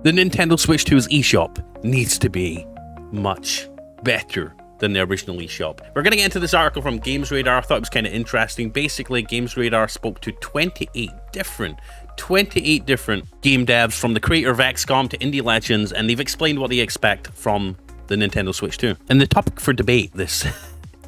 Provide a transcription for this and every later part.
The Nintendo Switch 2's eShop needs to be much better than the original eShop. We're going to get into this article from GamesRadar. I thought it was kind of interesting. Basically, GamesRadar spoke to 28 different game devs, from the creator of XCOM to indie legends, and they've explained what they expect from the Nintendo Switch 2. And the topic for debate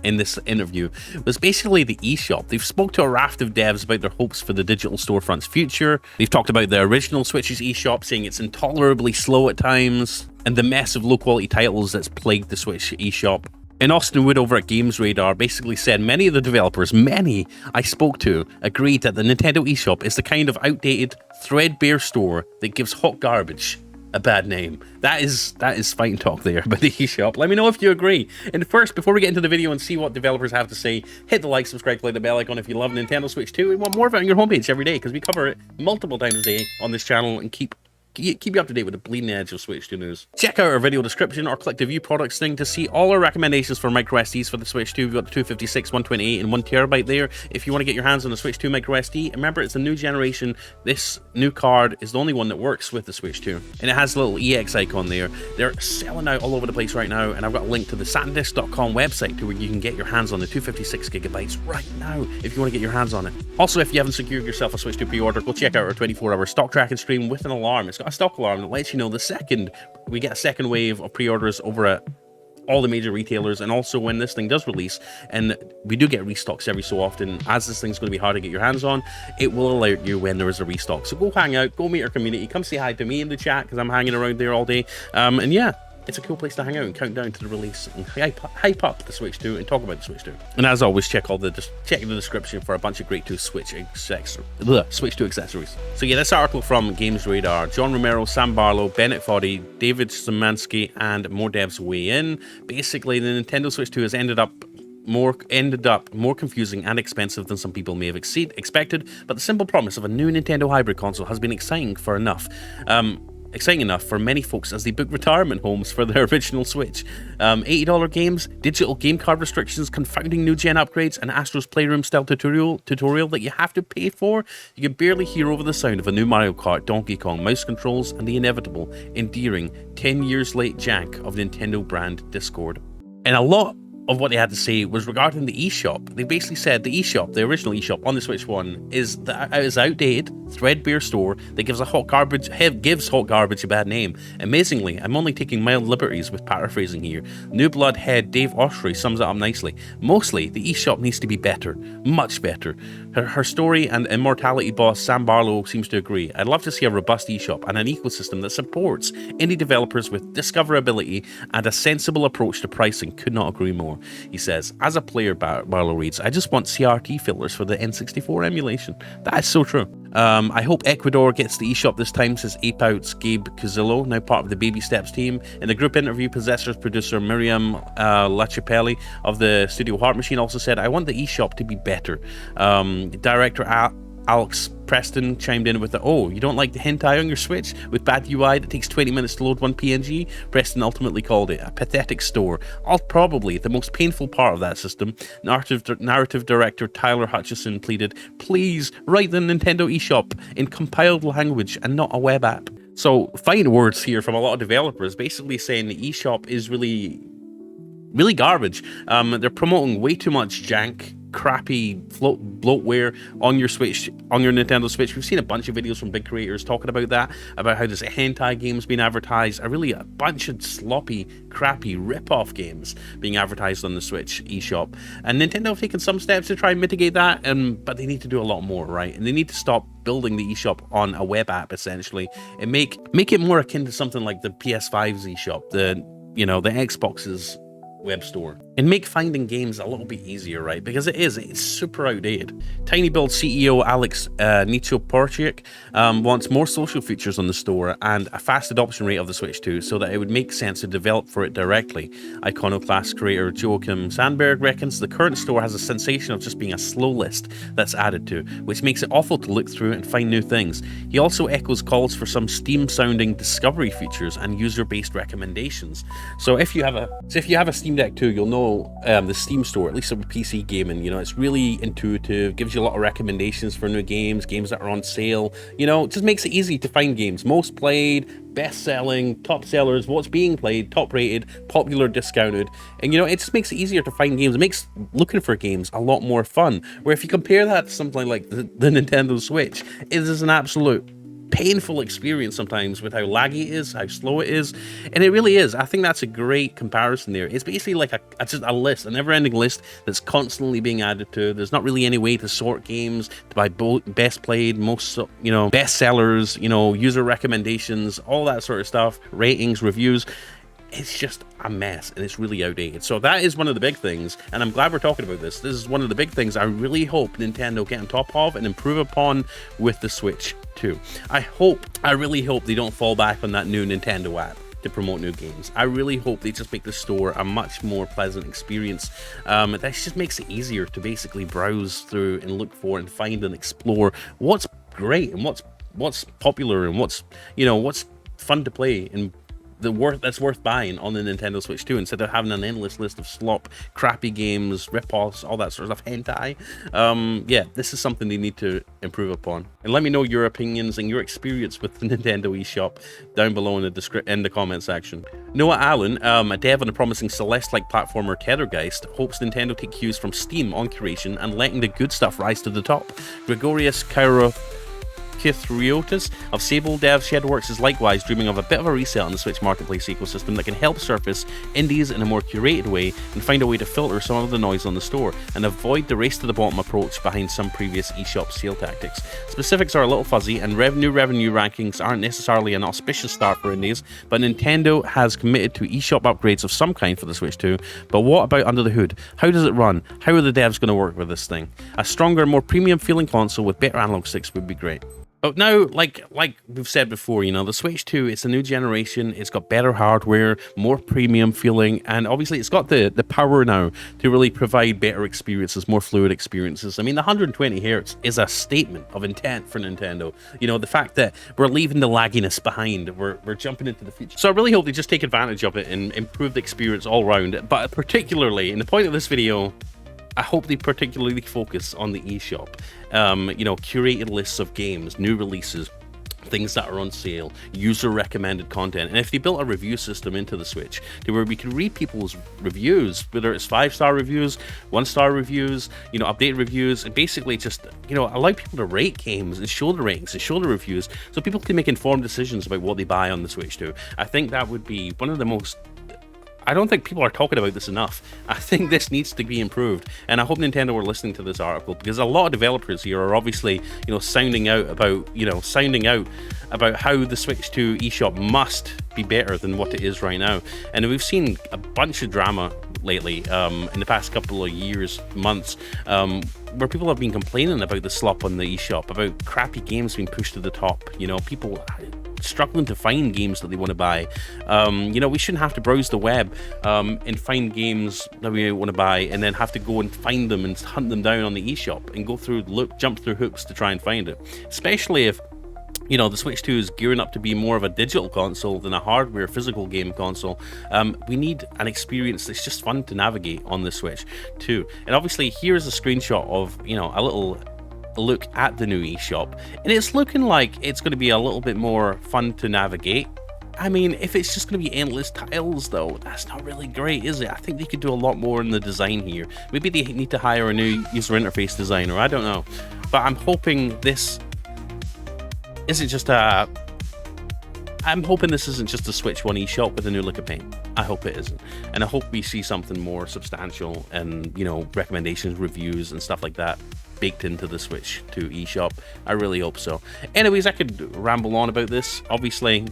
in this interview was basically the eShop. They've spoke to a raft of devs about their hopes for the digital storefront's future. They've talked about the original Switch's eShop, saying it's intolerably slow at times, and the mess of low-quality titles that's plagued the Switch eShop. And Austin Wood over at GamesRadar basically said many of the developers, many I spoke to, agreed that the Nintendo eShop is the kind of outdated, threadbare store that gives hot garbage a bad name. That is fighting talk there about the eShop. Let me know if you agree. And first, before we get into the video and see what developers have to say, hit the like, subscribe, click the bell icon if you love Nintendo Switch 2 and want more of it on your homepage every day, because we cover it multiple times a day on this channel and keep you up to date with the bleeding edge of Switch 2 news. Check out our video description or click the view products thing to see all our recommendations for micro SDs for the Switch 2. We've got the 256, 128 and 1TB there. If you want to get your hands on the Switch 2 micro SD, remember it's a new generation. This new card is the only one that works with the Switch 2. And it has a little EX icon there. They're selling out all over the place right now, and I've got a link to the satindisc.com website to where you can get your hands on the 256GB right now if you want to get your hands on it. Also, if you haven't secured yourself a Switch 2 pre-order, go check out our 24-hour stock tracking stream with an alarm. It's got a stock alarm that lets you know the second we get a second wave of pre-orders over at all the major retailers, and also when this thing does release, and we do get restocks every so often. As this thing's going to be hard to get your hands on, it will alert you when there is a restock. So go hang out, go meet our community, come say hi to me in the chat, because I'm hanging around there all day. And yeah, it's a cool place to hang out and count down to the release and hype up the Switch 2 and talk about the Switch 2. And as always, check the description for a bunch of great Switch 2 accessories. So yeah, this article from GamesRadar, John Romero, Sam Barlow, Bennett Foddy, David Szymanski, and more devs weigh in. Basically, the Nintendo Switch 2 has ended up more confusing and expensive than some people may have expected, but the simple promise of a new Nintendo hybrid console has been exciting enough for many folks as they book retirement homes for their original Switch. $80 games, digital game card restrictions, confounding new gen upgrades, and Astro's Playroom style tutorial that you have to pay for. You can barely hear over the sound of a new Mario Kart, Donkey Kong, mouse controls, and the inevitable, endearing 10 years late jank of Nintendo brand Discord. And a lot of what they had to say was regarding the eShop. They basically said the eShop, the original eShop on the Switch 1, is outdated, threadbare store that gives hot garbage a bad name. Amazingly, I'm only taking mild liberties with paraphrasing here. New Blood head Dave Oshry sums it up nicely. Mostly, the eShop needs to be better, much better. Her story and immortality boss Sam Barlow seems to agree. I'd love to see a robust eShop and an ecosystem that supports indie developers with discoverability and a sensible approach to pricing. Could not agree more. He says, as a player, Barlow reads, I just want CRT fillers for the N64 emulation. That is so true. I hope Ecuador gets the eShop this time, says Ape Out's Gabe Cazillo, now part of the Baby Steps team. In the group interview, Possessor's producer Miriam Lachapelli of the Studio Heart Machine also said, I want the eShop to be better. Director Alex Preston chimed in with the, oh, you don't like the hentai on your Switch with bad UI that takes 20 minutes to load one PNG? Preston ultimately called it a pathetic store. Probably the most painful part of that system. Narrative director Tyler Hutchison pleaded, please write the Nintendo eShop in compiled language and not a web app. So fine words here from a lot of developers basically saying the eShop is really garbage. They're promoting way too much jank, crappy bloatware on your Switch, on your Nintendo Switch. We've seen a bunch of videos from big creators talking about that, about how there's a hentai games being advertised, a bunch of sloppy, crappy rip-off games being advertised on the Switch eShop. And Nintendo have taken some steps to try and mitigate that, but they need to do a lot more, right? And they need to stop building the eShop on a web app, essentially, and make it more akin to something like the PS5's eShop, the Xbox's web store, and make finding games a little bit easier, right? Because it's super outdated. Tiny Build CEO Alex Nichoporchik wants more social features on the store and a fast adoption rate of the Switch 2 so that it would make sense to develop for it directly. Iconoclast creator Joachim Sandberg reckons the current store has a sensation of just being a slow list that's added to, which makes it awful to look through and find new things. He also echoes calls for some Steam-sounding discovery features and user-based recommendations. So if you have a Steam Steam Deck too, you'll know the Steam store, at least with PC gaming, you know, it's really intuitive, gives you a lot of recommendations for new games, games that are on sale, you know, it just makes it easy to find games. Most played, best-selling, top sellers, what's being played, top-rated, popular, discounted, and you know, it just makes it easier to find games. It makes looking for games a lot more fun. Where if you compare that to something like the Nintendo Switch, it is an absolute painful experience sometimes with how laggy it is, how slow it is, and it really is. I think that's a great comparison there. It's basically like just a list, a never-ending list that's constantly being added to. There's not really any way to sort games, to buy best played, most, you know, best sellers, you know, user recommendations, all that sort of stuff, ratings, reviews. It's just a mess, and it's really outdated. So that is one of the big things, and I'm glad we're talking about this. This is one of the big things I really hope Nintendo get on top of and improve upon with the Switch 2. I really hope they don't fall back on that new Nintendo app to promote new games. I really hope they just make the store a much more pleasant experience. That just makes it easier to basically browse through and look for and find and explore what's great and what's popular and what's, you know, what's fun to play and that's worth buying on the Nintendo Switch 2, instead of having an endless list of slop, crappy games, rip-offs, all that sort of stuff, hentai. Yeah, this is something they need to improve upon. And let me know your opinions and your experience with the Nintendo eShop down below in the comment section. Noah Allen, a dev on the promising Celeste-like platformer Tethergeist, hopes Nintendo take cues from Steam on curation and letting the good stuff rise to the top. Gregorius Kithrioutis of Sable Dev Shedworks is likewise dreaming of a bit of a reset on the Switch marketplace ecosystem that can help surface indies in a more curated way and find a way to filter some of the noise on the store and avoid the race to the bottom approach behind some previous eShop sale tactics. Specifics are a little fuzzy, and revenue rankings aren't necessarily an auspicious start for indies, but Nintendo has committed to eShop upgrades of some kind for the Switch 2. But what about under the hood? How does it run? How are the devs going to work with this thing? A stronger, more premium feeling console with better analog sticks would be great. But now, like we've said before, you know, the Switch 2, it's a new generation, it's got better hardware, more premium feeling, and obviously it's got the power now to really provide better experiences, more fluid experiences. I mean, the 120 Hz is a statement of intent for Nintendo. You know, the fact that we're leaving the lagginess behind, we're jumping into the future. So I really hope they just take advantage of it and improve the experience all around, but particularly, in the point of this video, I hope they particularly focus on the eShop. You know, curated lists of games, new releases, things that are on sale, user recommended content, and if they built a review system into the Switch to where we can read people's reviews, whether it's 5-star reviews, 1-star reviews, you know, updated reviews, and basically just, you know, allow people to rate games and show the ratings and show the reviews so people can make informed decisions about what they buy on the Switch 2. I think that would be one of the most... I don't think people are talking about this enough. I think this needs to be improved, and I hope Nintendo are listening to this article, because a lot of developers here are obviously, you know, sounding out about how the Switch 2 eShop must be better than what it is right now. And we've seen a bunch of drama lately in the past couple of years, months, where people have been complaining about the slop on the eShop, about crappy games being pushed to the top, you know, people struggling to find games that they want to buy. You know, we shouldn't have to browse the web and find games that we want to buy and then have to go and find them and hunt them down on the eShop and jump through hoops to try and find it. Especially if, you know, the Switch 2 is gearing up to be more of a digital console than a hardware physical game console. We need an experience that's just fun to navigate on the Switch 2. And obviously here's a screenshot of, you know, a little look at the new eShop, and it's looking like it's going to be a little bit more fun to navigate. I mean, if it's just going to be endless tiles though, that's not really great, is it? I think they could do a lot more in the design here. Maybe they need to hire a new user interface designer, I don't know. But I'm hoping this isn't just a... I'm hoping this isn't just a Switch 1 eShop with a new lick of paint. I hope it isn't. And I hope we see something more substantial and, you know, recommendations, reviews, and stuff like that baked into the Switch 2 eShop. I really hope so. Anyways, I could ramble on about this. Obviously,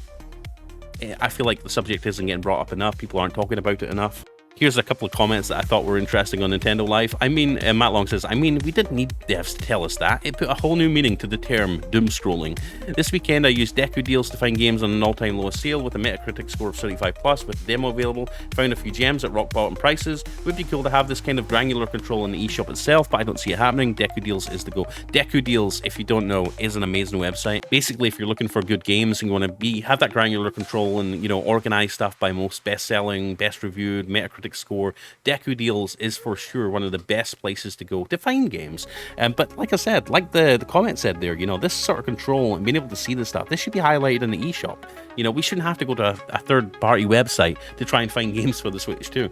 I feel like the subject isn't getting brought up enough. People aren't talking about it enough. Here's a couple of comments that I thought were interesting on Nintendo Live. I mean, Matt Long says, I mean, we didn't need devs to tell us that. It put a whole new meaning to the term doom scrolling. This weekend I used Deku deals to find games on an all-time lowest sale with a Metacritic score of 75+ with the demo available. Found a few gems at rock bottom prices. Would be cool to have this kind of granular control in the eShop itself, but I don't see it happening. Deku deals is the go. Deku deals, if you don't know, is an amazing website. Basically, if you're looking for good games and you want to have that granular control and, you know, organize stuff by most best-selling, best reviewed, Metacritic perfect score. Deku Deals is for sure one of the best places to go to find games. But like I said, like the comment said there, you know, this sort of control and being able to see this stuff, this should be highlighted in the eShop. You know, we shouldn't have to go to a third-party website to try and find games for the Switch 2.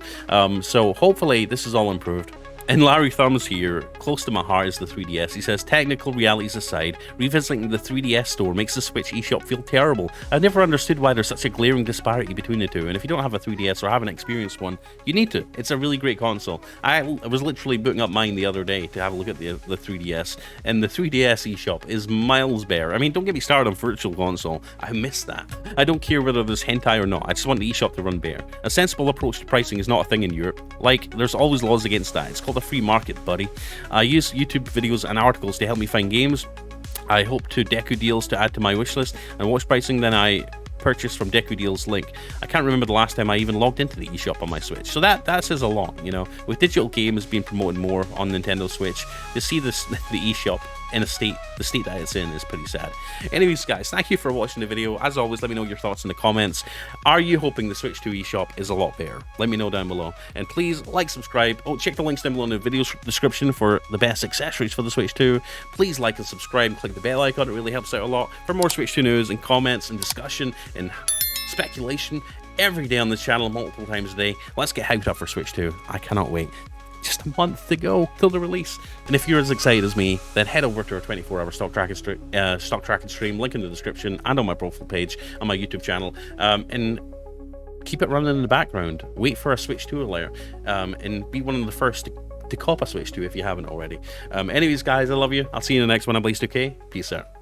So hopefully this is all improved. And Larry Thumbs here, close to my heart is the 3DS. He says, technical realities aside, revisiting the 3DS store makes the Switch eShop feel terrible. I've never understood why there's such a glaring disparity between the two, and if you don't have a 3DS or haven't experienced one, you need to. It's a really great console. I was literally booting up mine the other day to have a look at the 3DS, and the 3DS eShop is miles better. I mean, don't get me started on Virtual Console. I miss that. I don't care whether there's hentai or not. I just want the eShop to run better. A sensible approach to pricing is not a thing in Europe. Like, there's always laws against that. It's called a free market, buddy. I use YouTube videos and articles to help me find games. I hope to Deku Deals to add to my wishlist, and watch pricing then I purchase from Deku Deals link. I can't remember the last time I even logged into the eShop on my Switch, so that says a lot, you know. With digital games being promoted more on Nintendo Switch, to see this the eShop in the state that it's in is pretty sad. Anyways, guys, thank you for watching the video. As always, let me know your thoughts in the comments. Are you hoping the Switch 2 eShop is a lot better? Let me know down below, and please like, subscribe. Oh, check the links down below in the video description for the best accessories for the Switch 2. Please like and subscribe and click the bell icon. It really helps out a lot. For more Switch 2 news and comments and discussion and speculation every day on this channel, multiple times a day, let's get hyped up for Switch 2. I cannot wait. Just a month to go till the release. And if you're as excited as me, then head over to our 24-hour stock tracking stream, link in the description and on my profile page on my YouTube channel, and keep it running in the background. Wait for a Switch 2 alert, and be one of the first to cop a Switch 2 if you haven't already. Anyways, guys, I love you. I'll see you in the next one. I'm Blaze2K. Peace out.